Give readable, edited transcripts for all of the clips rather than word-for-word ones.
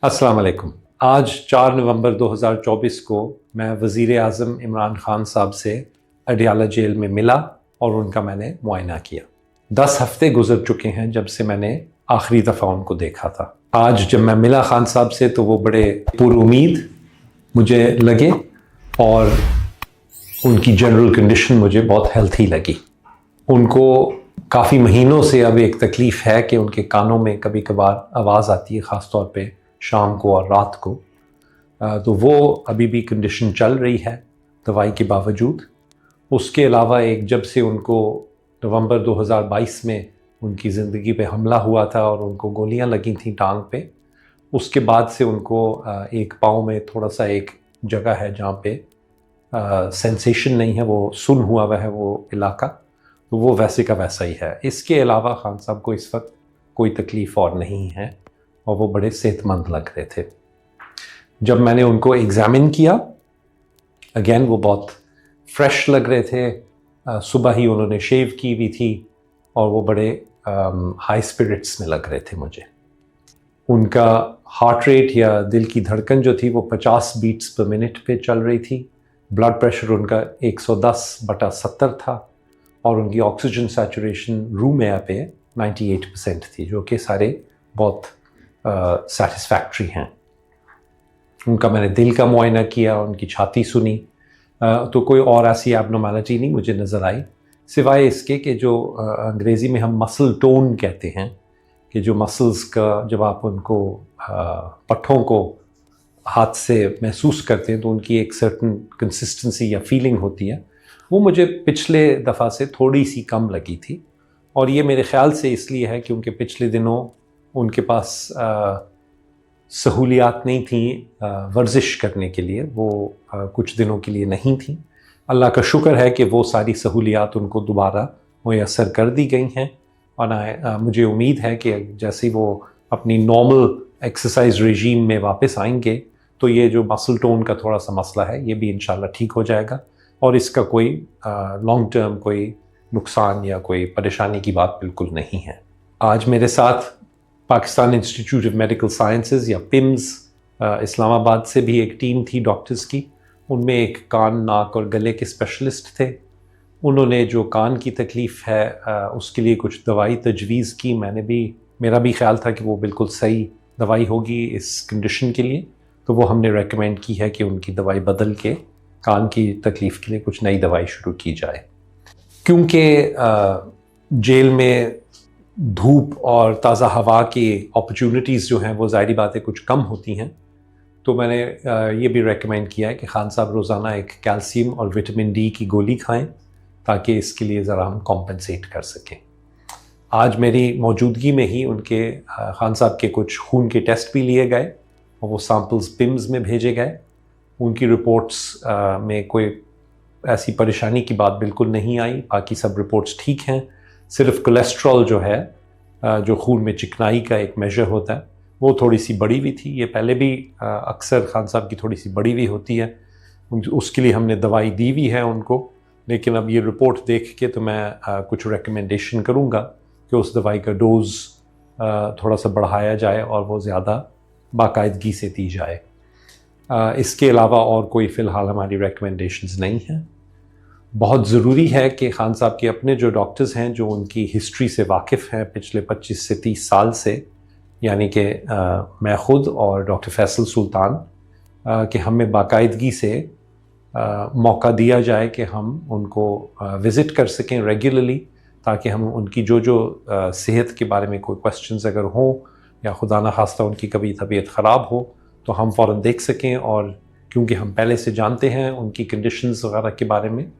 अस्सलाम वालेकुम। आज 4 नवंबर 2024 को मैं वज़ीर आज़म इमरान खान साहब से अडियाला जेल में मिला और उनका मैंने मुआयना किया। 10 हफ्ते गुजर चुके हैं जब से मैंने आखिरी दफ़ा उनको देखा था। आज जब मैं मिला खान साहब से तो वो बड़े पुरुमीद मुझे लगे और उनकी जनरल कंडीशन मुझे बहुत हेल्थी लगी। उनको काफ़ी महीनों से अब एक तकलीफ़ है कि उनके कानों में कभी कभार आवाज़ आती है, ख़ास तौर पे शाम को और रात को। तो वो अभी भी कंडीशन चल रही है दवाई के बावजूद। उसके अलावा एक जब से उनको नवंबर 2022 में उनकी ज़िंदगी पे हमला हुआ था और उनको गोलियां लगी थी टांग पे, उसके बाद से उनको एक पाँव में थोड़ा सा एक जगह है जहाँ पे सेंसेशन नहीं है, वो सुन हुआ हुआ है वो इलाका, तो वो वैसे का वैसा ही है। इसके अलावा खान साहब को इस वक्त कोई तकलीफ़ और नहीं है और वो बड़े सेहतमंद लग रहे थे। जब मैंने उनको एग्ज़ामिन किया, अगेन वो बहुत फ्रेश लग रहे थे। सुबह ही उन्होंने शेव की हुई थी और वो बड़े हाई स्पिरिट्स में लग रहे थे मुझे। उनका हार्ट रेट या दिल की धड़कन जो थी वो 50 बीट्स पर मिनट पे चल रही थी। ब्लड प्रेशर उनका 110/70 था और उनकी ऑक्सीजन सैचुरेशन रूम एयर पे 98% थी, जो कि सारे बहुत सेटिस्फैक्ट्री हैं। उनका मैंने दिल का मुआयना किया, उनकी छाती सुनी, तो कोई और ऐसी एबनॉर्मैलिटी नहीं मुझे नज़र आई, सिवाय इसके कि जो अंग्रेज़ी में हम मसल टोन कहते हैं, कि जो मसल्स का जब आप उनको पट्ठों को हाथ से महसूस करते हैं तो उनकी एक सर्टन कंसिस्टेंसी या फीलिंग होती है, वो मुझे पिछले दफ़ा से थोड़ी सी कम लगी थी। और ये मेरे ख़्याल से इसलिए है क्योंकि पिछले दिनों उनके पास सहूलियात नहीं थी वर्जिश करने के लिए, वो कुछ दिनों के लिए नहीं थी। अल्लाह का शुक्र है कि वो सारी सहूलियात उनको दोबारा मुयस्सर कर दी गई हैं और मुझे उम्मीद है कि जैसे ही वो अपनी नॉर्मल एक्सरसाइज रेजीम में वापस आएंगे तो ये जो मसल टोन का थोड़ा सा मसला है ये भी इंशाल्लाह ठीक हो जाएगा और इसका कोई लॉन्ग टर्म कोई नुकसान या कोई परेशानी की बात बिल्कुल नहीं है। आज मेरे साथ Pakistan institute of medical sciences या पिम्स इस्लामाबाद से भी एक टीम थी डॉक्टर्स की। उनमें एक कान, नाक और गले के स्पेशलिस्ट थे। उन्होंने जो कान की तकलीफ़ है उसके लिए कुछ दवाई तजवीज़ की। मेरा भी ख्याल था कि वो बिल्कुल सही दवाई होगी इस कंडीशन के लिए, तो वो हमने रेकमेंड की है कि उनकी दवाई बदल के कान की तकलीफ़ के लिए कुछ नई दवाई शुरू की जाए। क्योंकि जेल में धूप और ताज़ा हवा की अपॉर्चुनिटीज़ जो हैं वो ज़ाहिरी बात है कुछ कम होती हैं, तो मैंने ये भी रेकमेंड किया है कि खान साहब रोज़ाना एक कैल्शियम और विटामिन डी की गोली खाएं ताकि इसके लिए ज़रा हम कॉम्पनसेट कर सकें। आज मेरी मौजूदगी में ही उनके खान साहब के कुछ खून के टेस्ट भी लिए गए और वो सैम्पल्स पिम्स में भेजे गए। उनकी रिपोर्ट्स में कोई ऐसी परेशानी की बात बिल्कुल नहीं आई, बाकी सब रिपोर्ट्स ठीक हैं। सिर्फ कोलेस्ट्रॉल जो है, जो खून में चिकनाई का एक मेजर होता है, वो थोड़ी सी बढ़ी हुई थी। ये पहले भी अक्सर खान साहब की थोड़ी सी बढ़ी हुई होती है, उसके लिए हमने दवाई दी हुई है उनको। लेकिन अब ये रिपोर्ट देख के तो मैं कुछ रिकमेंडेशन करूँगा कि उस दवाई का डोज़ थोड़ा सा बढ़ाया जाए और वो ज़्यादा बाकायदगी से दी जाए। इसके अलावा और कोई फ़िलहाल हमारी रिकमेंडेशंस नहीं हैं। बहुत ज़रूरी है कि खान साहब के अपने जो डॉक्टर्स हैं, जो उनकी हिस्ट्री से वाकिफ़ हैं पिछले 25 से 30 साल से, यानी कि मैं ख़ुद और डॉक्टर फैसल सुल्तान, कि हमें बाकायदगी से मौका दिया जाए कि हम उनको विज़िट कर सकें रेगुलरली, ताकि हम उनकी जो सेहत के बारे में कोई क्वेश्चंस अगर हों या खुदा न खास्ता उनकी कभी तबीयत ख़राब हो तो हम फ़ौरन देख सकें। और क्योंकि हम पहले से जानते हैं उनकी कंडीशंस वगैरह के बारे में,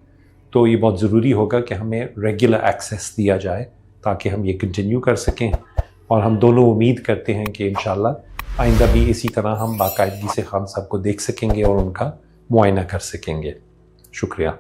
तो ये बहुत ज़रूरी होगा कि हमें रेगुलर एक्सेस दिया जाए ताकि हम ये कंटिन्यू कर सकें। और हम दोनों उम्मीद करते हैं कि इंशाल्लाह आइंदा भी इसी तरह हम बाकायदगी से खान साहब को देख सकेंगे और उनका मुआयना कर सकेंगे। शुक्रिया।